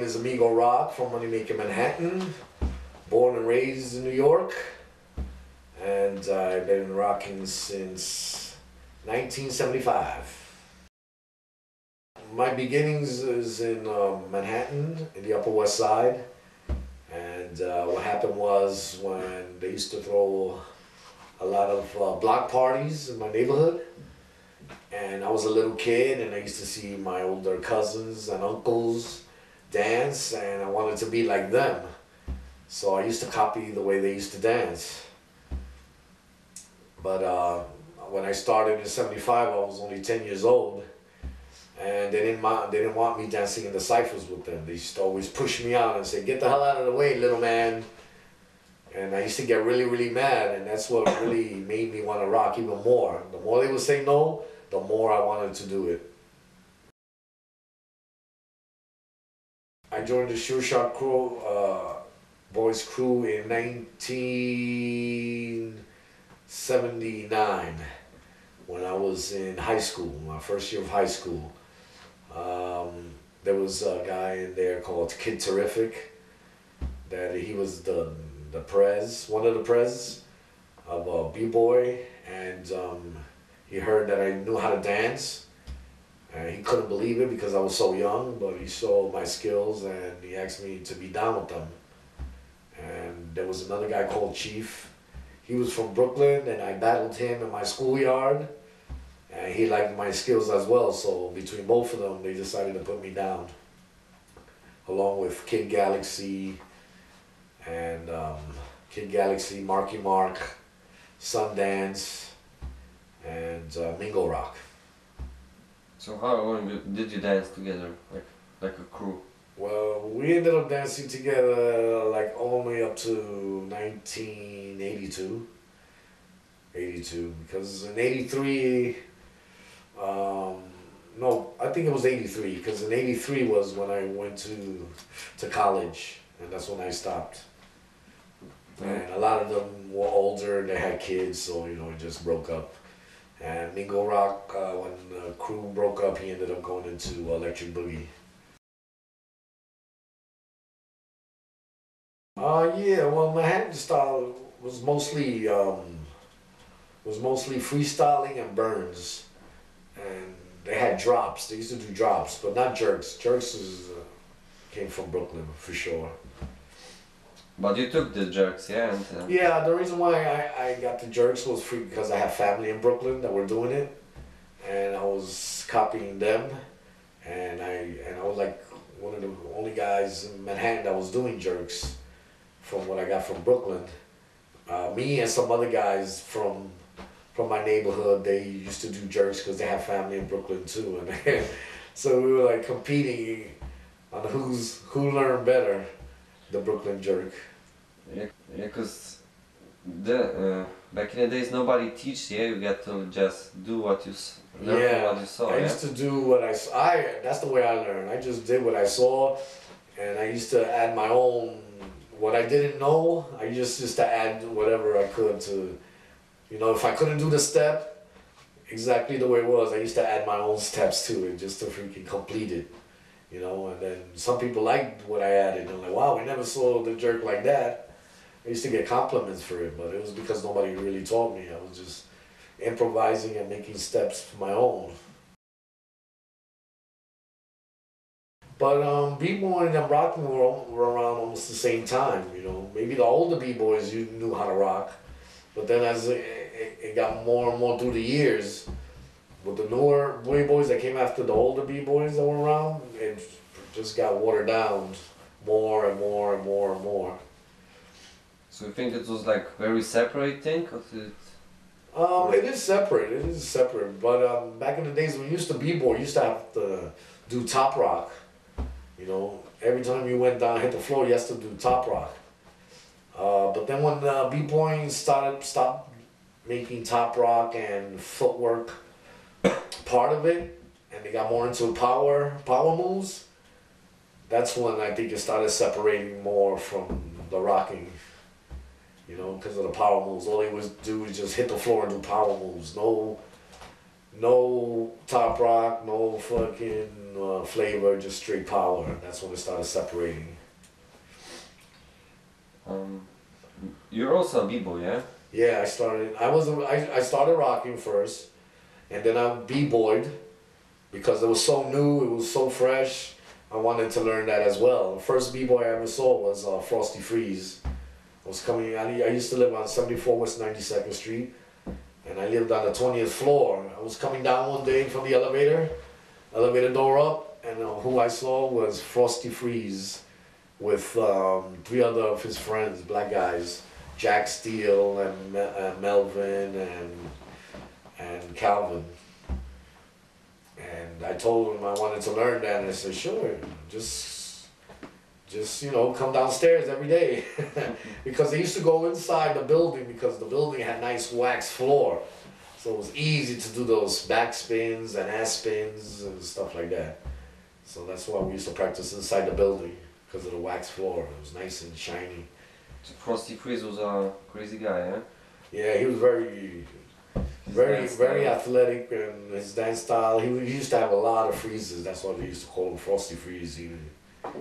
is Amigo Rock from Moneymaker, Manhattan. Born and raised in New York. And I've been rocking since 1975. My beginnings is in Manhattan, in the Upper West Side. And what happened was when they used to throw a lot of block parties in my neighborhood. And I was a little kid and I used to see my older cousins and uncles dance and I wanted to be like them. So I used to copy the way they used to dance. But when I started in '75, I was only 10 years old. And they didn't want me dancing in the cyphers with them. They used to always push me out and say, "Get the hell out of the way, little man." And I used to get really, really mad, and that's what really made me want to rock even more. The more they would say no, the more I wanted to do it. I joined the Sure Shot crew, boys crew in 1979 when I was in high school, my first year of high school. There was a guy in there called Kid Terrific, that he was the prez, one of the prez of a B-boy, and he heard that I knew how to dance. He couldn't believe it because I was so young, but he saw my skills and he asked me to be down with them. And there was another guy called Chief. He was from Brooklyn and I battled him in my schoolyard. And he liked my skills as well, so between both of them, they decided to put me down. Along with Kid Galaxy and Kid Galaxy, Marky Mark, Sundance, and Amigo Rock. So how long did you dance together, like a crew? Well, we ended up dancing together like all the way up to 1982. 82, because in 83, no, I think it was 83, because in 83 was when I went to college, and that's when I stopped. And a lot of them were older, they had kids, so you know, it just broke up. And Amigo Rock, when the crew broke up, he ended up going into Electric Boogie. Yeah, well, Manhattan style was mostly freestyling and burns, and they had drops. They used to do drops, but not jerks. Jerks came from Brooklyn for sure. But you took the jerks, yeah? And, yeah, the reason why I got the jerks was because I have family in Brooklyn that were doing it, and I was copying them, and I was like one of the only guys in Manhattan that was doing jerks from what I got from Brooklyn. Me and some other guys from my neighborhood, they used to do jerks because they have family in Brooklyn too, and so we were like competing on who learned better. The Brooklyn jerk. Yeah, because back in the days nobody teach you. You got to just do what you learn from what you saw. I used to do what I saw. That's the way I learned. I just did what I saw, and I used to add my own. What I didn't know, I just to add whatever I could to, you know, if I couldn't do the step exactly the way it was, I used to add my own steps to it just to freaking complete it. You know, and then some people liked what I added. They're like, "Wow, we never saw the jerk like that." I used to get compliments for it, but it was because nobody really taught me. I was just improvising and making steps for my own. But B-boy and rocking were around almost the same time. You know, maybe the older B-boys you knew how to rock, but then as it got more and more through the years. With the newer B-boys that came after the older B-boys that were around, it just got watered down more and more and more and more. So you think it was like very separate thing? Or it is separate, but back in the days when you used to B-boy, you used to have to do top rock. You know, every time you went down, hit the floor, you had to do top rock. But then when B-boying stopped making top rock and footwork part of it, and they got more into power moves, that's when I think it started separating more from the rocking, you know, because of the power moves. All they would do is just hit the floor and do power moves. No top rock, no fucking flavor, just straight power. That's when it started separating. You're also a b-boy, yeah? Yeah, I started rocking first, and then I b-boyed because it was so new, it was so fresh. I wanted to learn that as well. The first b-boy I ever saw was Frosty Freeze. I used to live on 74 West 92nd Street, and I lived on the 20th floor. I was coming down one day from the elevator door up, and who I saw was Frosty Freeze with three other of his friends, black guys, Jack Steele and Melvin and Calvin. And I told him I wanted to learn that, and I said, sure, just you know, come downstairs every day. Because they used to go inside the building because the building had nice wax floor. So it was easy to do those back spins and ass spins and stuff like that. So that's why we used to practice inside the building, because of the wax floor. It was nice and shiny. So Frosty Freeze was a crazy guy, yeah? Yeah, he was very athletic, and his dance style. He used to have a lot of freezes. That's why they used to call him Frosty Freeze.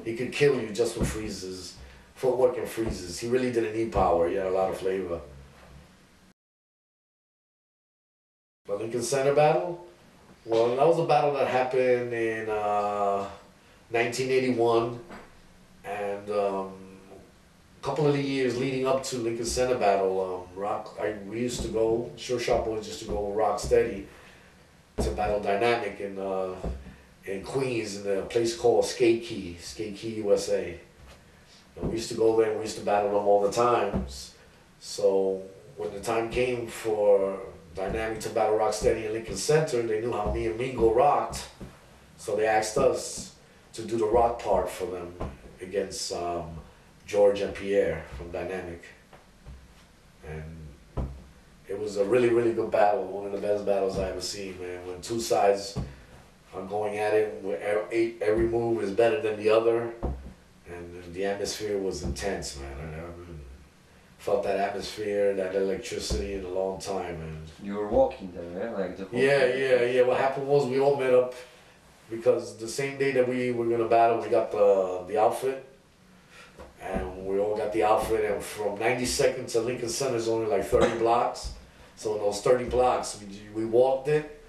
He could kill you just with freezes, footwork and freezes. He really didn't need power. He had a lot of flavor. The Lincoln Center battle? Well, that was a battle that happened in 1981, and a couple of the years leading up to Lincoln Center battle, we used to go, Sure Shot Boys used to go rock steady to battle Dynamic in Queens in a place called Skate Key, USA. And we used to go there and we used to battle them all the time. So when the time came for Dynamic to battle Rocksteady in Lincoln Center, they knew how me and Amigo rocked, so they asked us to do the rock part for them against George and Pierre from Dynamic. And it was a really, really good battle, one of the best battles I ever seen, man. When two sides are going at it, where every move is better than the other, and the atmosphere was intense, man. I felt that atmosphere, that electricity in a long time, and you were walking there, yeah? Like the whole yeah. What happened was we all met up because the same day that we were gonna battle, we got the outfit, and we all got the outfit. And from 92nd to Lincoln Center is only like 30 blocks. So in those 30 blocks, we walked it,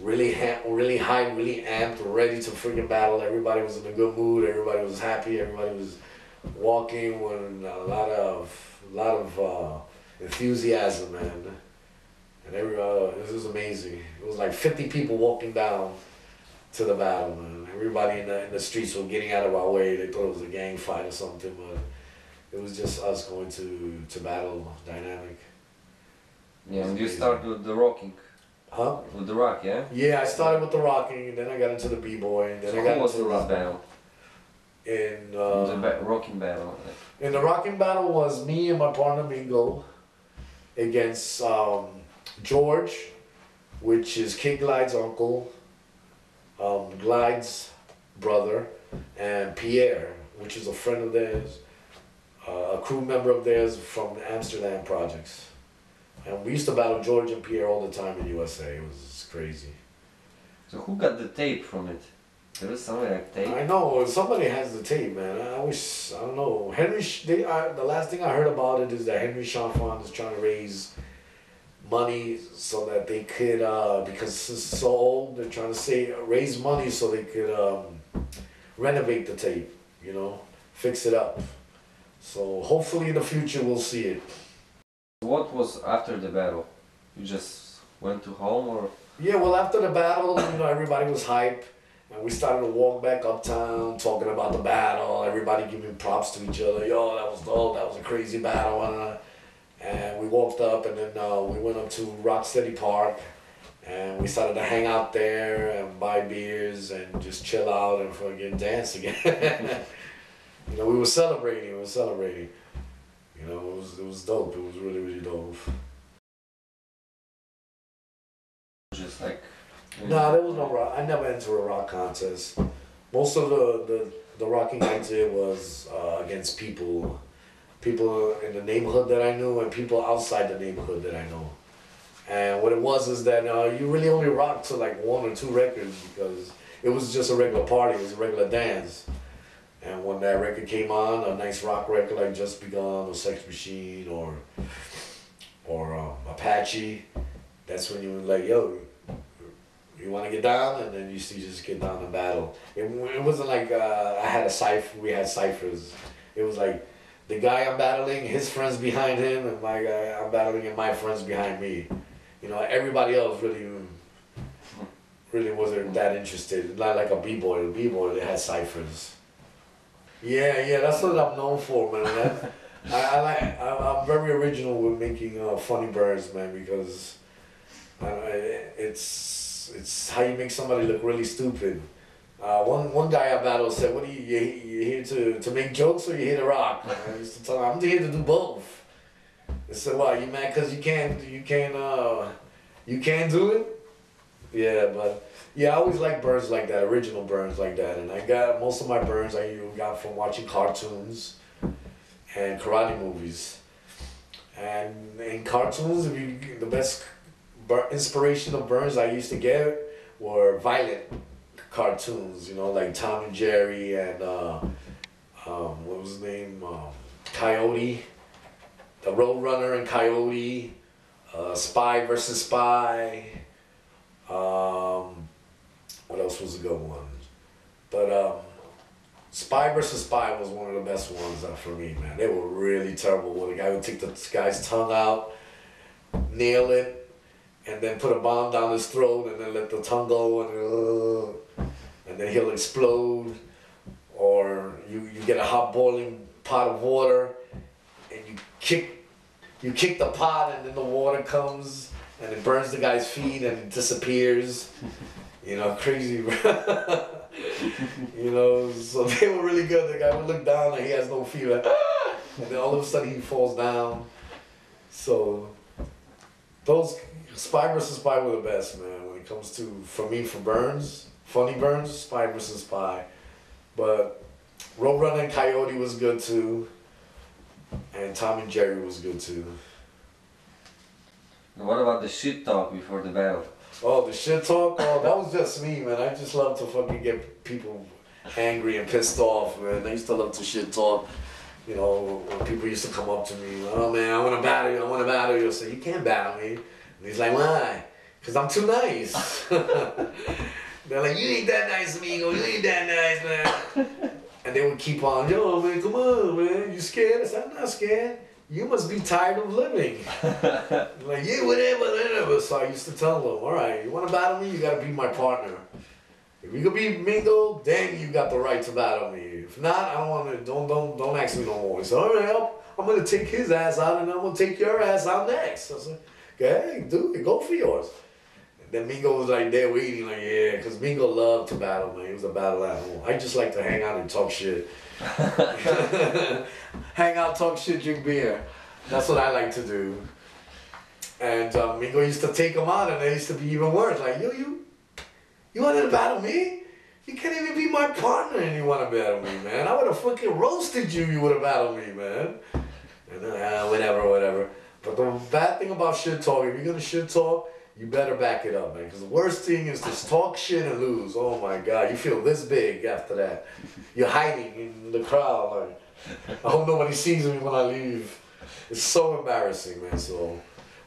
really high, really amped, ready to freaking battle. Everybody was in a good mood. Everybody was happy. Everybody was walking with a lot of enthusiasm, man. And this was amazing. It was like 50 people walking down to the battle, man. Everybody in the streets were getting out of our way. They thought it was a gang fight or something, but it was just us going to battle Dynamic. Yeah, and you start with the rocking. Huh? With the rock, yeah? Yeah, I started with the rocking, and then I got into the b-boy, and then So I got who was into the in this rock battle? In The rocking battle. in the rocking battle was me and my partner Mingo against George, which is Kid Glide's uncle, Glide's brother, and Pierre, which is a friend of theirs, a crew member of theirs from the Amsterdam projects. And we used to battle George and Pierre all the time in USA. It was crazy. So who got the tape from it? There was something like tape? I know, somebody has the tape, man. I don't know. The last thing I heard about it is that Henry Chanfon is trying to raise money so that they could, because it's so old, they're trying to raise money so they could renovate the tape, you know, fix it up. So hopefully in the future we'll see it. What was after the battle? You just went to home, or? Yeah, well, after the battle, you know, everybody was hype, and we started to walk back uptown, talking about the battle, everybody giving props to each other. Yo, that was dope, that was a crazy battle. And we walked up, and then we went up to Rocksteady Park, and we started to hang out there and buy beers and just chill out and fucking dance again. You know, we were celebrating. You know, it was dope. It was really, really dope. Just like... Nah, there was no rock. I never entered a rock contest. Most of the rocking I did was against people in the neighborhood that I knew and people outside the neighborhood that I know. And what it was is that you really only rocked to like 1 or 2 records because it was just a regular party, it was a regular dance. And when that record came on, a nice rock record like Just Begun or Sex Machine or Apache, that's when you were like, yo, you want to get down? And then you just get down and battle. It wasn't like I had a cipher, we had ciphers. It was like the guy I'm battling, his friends behind him, and my guy I'm battling and my friends behind me. You know, everybody else really wasn't that interested. Not like a b-boy. A b-boy, they had ciphers. Yeah, that's what I'm known for, man. I'm very original with making funny burns, man, because it's how you make somebody look really stupid. One guy I battled said, "What are you here to make jokes or you here to rock?" And I used to tell him, "I'm here to do both." They said, "Why, you mad because you can't do it?" Yeah, but yeah, I always like burns like that, original burns like that, and I got most of my burns I got from watching cartoons and karate movies. And in cartoons, the best inspiration of burns I used to get were violent cartoons, you know, like Tom and Jerry and what was his name, Coyote, the Roadrunner and Coyote, Spy versus Spy. What else was a good one? But Spy versus Spy was one of the best ones for me, man. They were really terrible. Where the guy would take the guy's tongue out, nail it, and then put a bomb down his throat, and then let the tongue go, and then he'll explode. Or you get a hot boiling pot of water, and you kick the pot, and then the water comes, and it burns the guy's feet, and it disappears. You know, crazy. You know, so they were really good. The guy would look down and he has no feet, like, ah! And then all of a sudden he falls down. So those Spy versus Spy were the best, man. When it comes to, for me, for burns, funny burns, Spy versus Spy. But Roadrunner and Coyote was good too, and Tom and Jerry was good too. What about the shit talk before the battle? Oh, the shit talk? Oh, that was just me, man. I just love to fucking get people angry and pissed off, man. I used to love to shit talk. You know, when people used to come up to me, "Oh man, I want to battle you, I want to battle you." I say, "You can't battle me." And he's like, "Why?" "Because I'm too nice." They're like, "You ain't that nice, amigo. You ain't that nice, man." And they would keep on, "Yo, man, come on, man. You scared?" I said, "I'm not scared. You must be tired of living." Like, "Yeah, whatever." So I used to tell them, "All right, you want to battle me? You got to be my partner. If you could be Mingo, then you got the right to battle me. If not, I don't want to. Don't ask me no more." He said, "All right, I'm gonna take his ass out, and I'm gonna take your ass out next." I said, "Okay, do it. Go for yours." And then Mingo was like there waiting, like, yeah, because Mingo loved to battle, man. He was a battle animal. I just like to hang out and talk shit. Hang out, talk shit, drink beer. That's what I like to do. And Mingo used to take him out, and it used to be even worse. Like, "Yo, you wanted to battle me? You can't even be my partner and you want to battle me, man. I would have fucking roasted you, you would have battled me, man." And then, whatever. But the bad thing about shit talk, if you're going to shit talk, you better back it up, man. Because the worst thing is to talk shit and lose. Oh my God, you feel this big after that. You're hiding in the crowd, like, I hope nobody sees me when I leave. It's so embarrassing, man. So,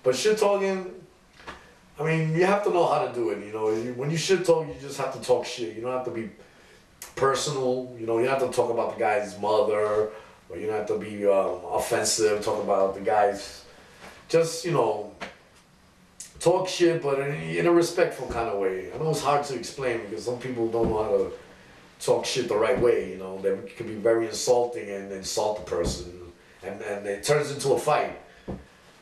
but shit talking, I mean, you have to know how to do it, you know. When you shit talk, you just have to talk shit. You don't have to be personal, you know. You don't have to talk about the guy's mother, or you don't have to be offensive, talk about the guy's, just, you know, talk shit, but in a respectful kind of way. I know it's hard to explain because some people don't know how to talk shit the right way, you know. They can be very insulting and insult the person, and it turns into a fight,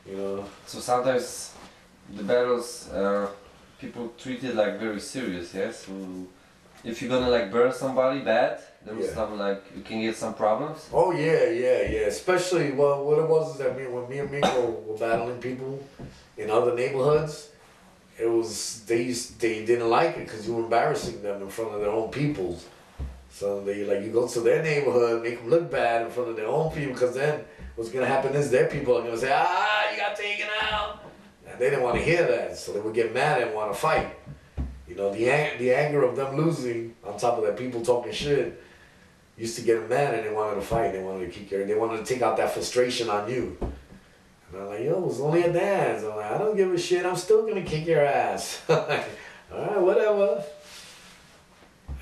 you know. So sometimes the battles, people treat it like very serious, yes? So if you're gonna like burn somebody bad, there was some like, you can get some problems? Oh yeah. Especially, well, what it was is that when me and Mingo were battling people in other neighborhoods, it was, they didn't like it because you were embarrassing them in front of their own peoples. So they, like, you go to their neighborhood, make them look bad in front of their own people, because then what's gonna happen is their people are gonna say, "Ah, you got taken out." And they didn't want to hear that, so they would get mad and want to fight. You know, the anger of them losing, on top of that, people talking shit, used to get them mad and they wanted to fight. They wanted to kick your, they wanted to take out that frustration on you. And I'm like, yo, it was only a dance. I'm like, I don't give a shit. I'm still gonna kick your ass. All right, whatever.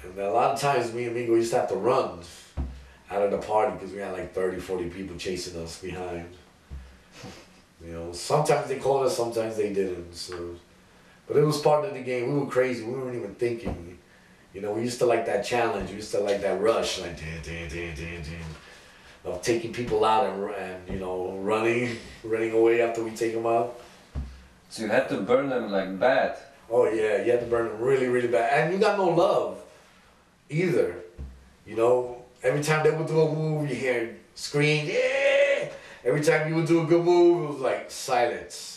And a lot of times, me and Amigo used to have to run out of the party because we had like 30, 40 people chasing us behind. You know, sometimes they called us, sometimes they didn't. So, but it was part of the game. We were crazy. We weren't even thinking. You know, we used to like that challenge. We used to like that rush, like of taking people out and you know, running away after we take them out. So you had to burn them like bad. Oh yeah, you had to burn them really, really bad, and you got no love either. You know, every time they would do a move, you hear scream, yeah. Every time you would do a good move, it was like silence.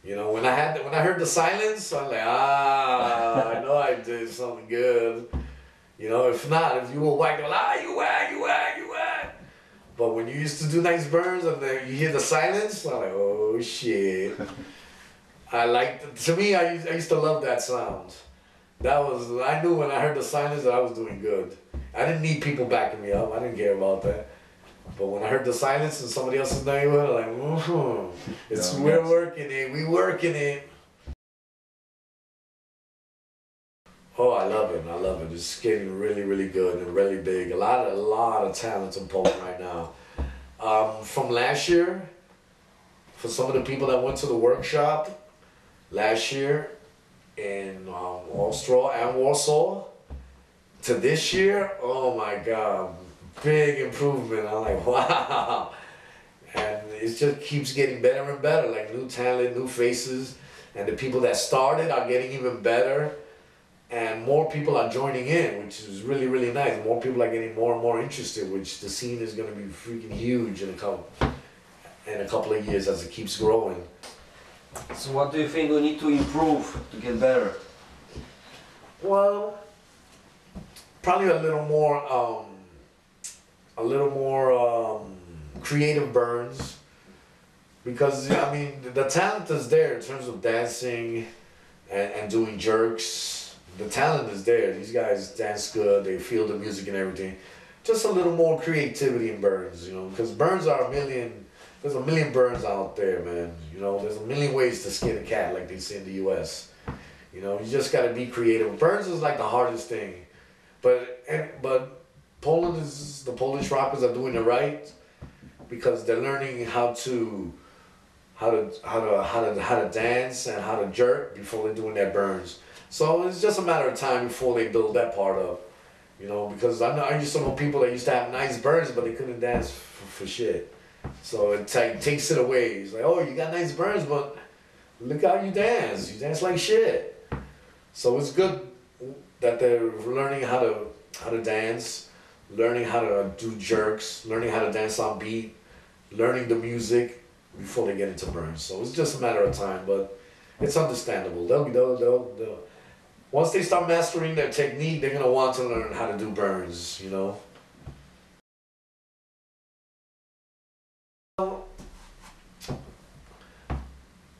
You know, when I heard the silence, I'm like, I know I did something good. You know, if not, if you were whacked, you whack. But when you used to do nice burns and then you hear the silence, I'm like, oh shit. To me, I used to love that sound. I knew when I heard the silence that I was doing good. I didn't need people backing me up. I didn't care about that. But when I heard the silence and somebody else is doing it, I'm like, we're working it, we working it. Oh, I love it. It's getting really, really good and really big. A lot of talent in Poland right now. From last year, for some of the people that went to the workshop last year in Ostrava and Warsaw, to this year, oh my God, big improvement. I'm like, wow. And it just keeps getting better and better, like new talent, new faces, and the people that started are getting even better. And more people are joining in, which is really, really nice. More people are getting more and more interested, which the scene is going to be freaking huge in a couple of years as it keeps growing. So what do you think we need to improve to get better? Well, probably a little more creative burns, because I mean the talent is there in terms of dancing and doing jerks. The talent is there. These guys dance good. They feel the music and everything. Just a little more creativity in burns, you know, because burns are there's a million burns out there, man. You know, there's a million ways to skin a cat, like they say in the U.S. You know, you just got to be creative. Burns is like the hardest thing, but Poland is, the Polish rockers are doing it right, because they're learning how to dance and how to jerk before they're doing their burns. So it's just a matter of time before they build that part up, you know, because I used to know people that used to have nice burns, but they couldn't dance for shit. So it takes it away. It's like, oh, you got nice burns, but look how you dance. You dance like shit. So it's good that they're learning how to dance, learning how to do jerks, learning how to dance on beat, learning the music before they get into burns. So it's just a matter of time, but it's understandable. They'll once they start mastering their technique, they're gonna want to learn how to do burns, you know.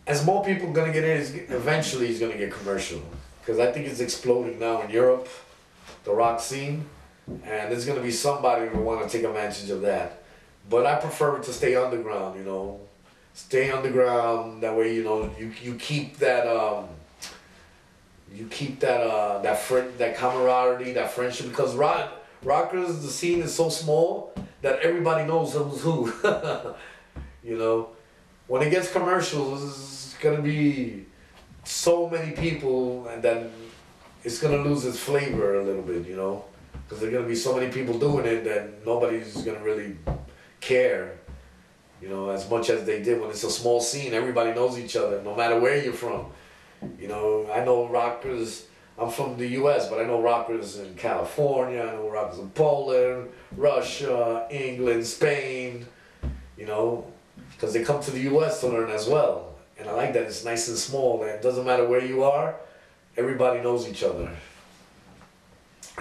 As more people gonna get in, eventually it's gonna get commercial, because I think it's exploding now in Europe, the rock scene, and there's gonna be somebody who want to take advantage of that. But I prefer it to stay underground, you know. Stay underground. That way, you know, you keep that that camaraderie, that friendship, because rockers, the scene is so small that everybody knows who's who. You know, when it gets commercial, it's gonna be so many people, and then it's gonna lose its flavor a little bit, you know, because there's gonna be so many people doing it that nobody's gonna really care, you know, as much as they did when it's a small scene. Everybody knows each other, no matter where you're from. You know, I know rockers, I'm from the US, but I know rockers in California, I know rockers in Poland, Russia, England, Spain, you know, because they come to the US to learn as well. And I like that it's nice and small, and it doesn't matter where you are, everybody knows each other.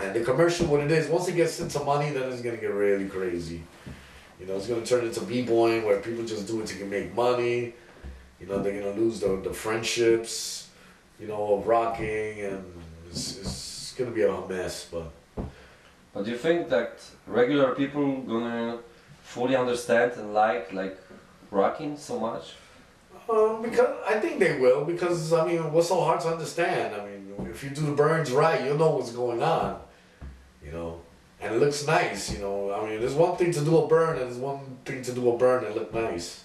And the commercial, what it is, once it gets into money, then it's going to get really crazy. You know, it's going to turn into b-boying, where people just do it to make money. You know, they're gonna lose the friendships, you know, of rocking, and it's gonna be a mess. But do you think that regular people gonna fully understand and like rocking so much? Because I think they will. Because I mean, what's so hard to understand? I mean, if you do the burns right, you'll know what's going on. You know, and it looks nice. You know, I mean, there's one thing to do a burn, and there's one thing to do a burn and look nice.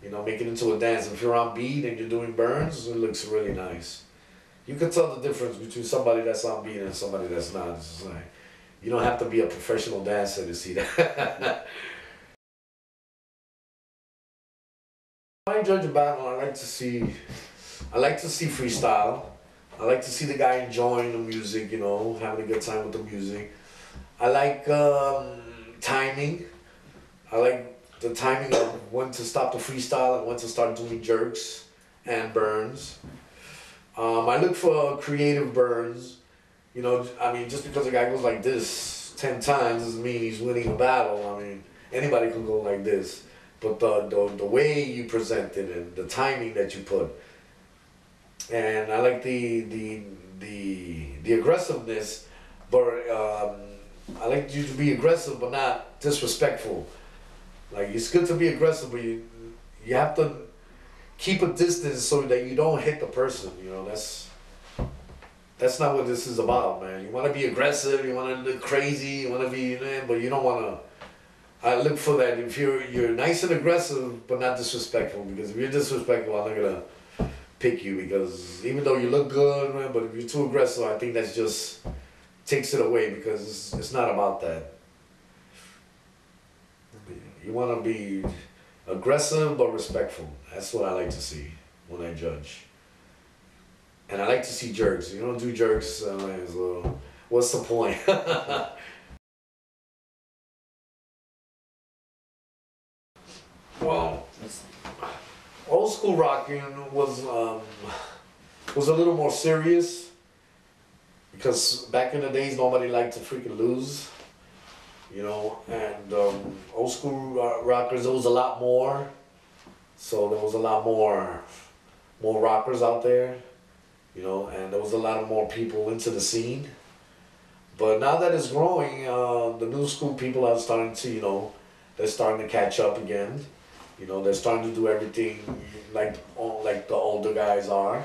You know, make it into a dance. If you're on beat and you're doing burns, it looks really nice. You can tell the difference between somebody that's on beat and somebody that's not. It's just like, you don't have to be a professional dancer to see that. When I judge a battle, I like to see freestyle. I like to see the guy enjoying the music, you know, having a good time with the music. I like timing. I like the timing of when to stop the freestyle and when to start doing jerks and burns. I look for creative burns. You know, I mean, just because a guy goes like this 10 times doesn't mean he's winning a battle. I mean, anybody can go like this. But the way you present it and the timing that you put. And I like the aggressiveness, but I like you to be aggressive but not disrespectful. Like, it's good to be aggressive, but you have to keep a distance so that you don't hit the person. You know, that's not what this is about, man. You want to be aggressive, you want to look crazy, you want to be, but you don't want to. I look for that. If you're nice and aggressive but not disrespectful, because if you're disrespectful, I'm not gonna pick you, because even though you look good, man, but if you're too aggressive, I think that's just takes it away, because it's not about that. You want to be aggressive but respectful. That's what I like to see when I judge. And I like to see jerks. You don't do jerks, so what's the point? Well, old school rocking was a little more serious, because back in the days nobody liked to freaking lose, you know. And old school rockers, there was a lot more, so there was a lot more rockers out there, you know, and there was a lot of more people into the scene. But now that it's growing, the new school people are starting to, you know, they're starting to catch up again. You know, they're starting to do everything like the older guys are.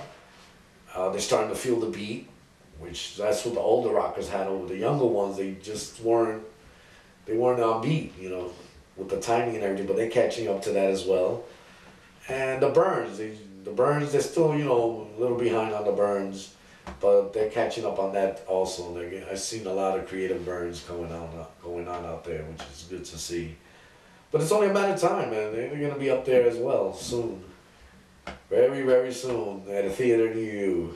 They're starting to feel the beat, which that's what the older rockers had over the younger ones. They just weren't on beat, you know, with the timing and everything, but they're catching up to that as well. And the burns, they're still, you know, a little behind on the burns, but they're catching up on that also. I've seen a lot of creative burns going on out there, which is good to see. But it's only a matter of time, man. They're gonna be up there as well soon. Very, very soon at a theater near you.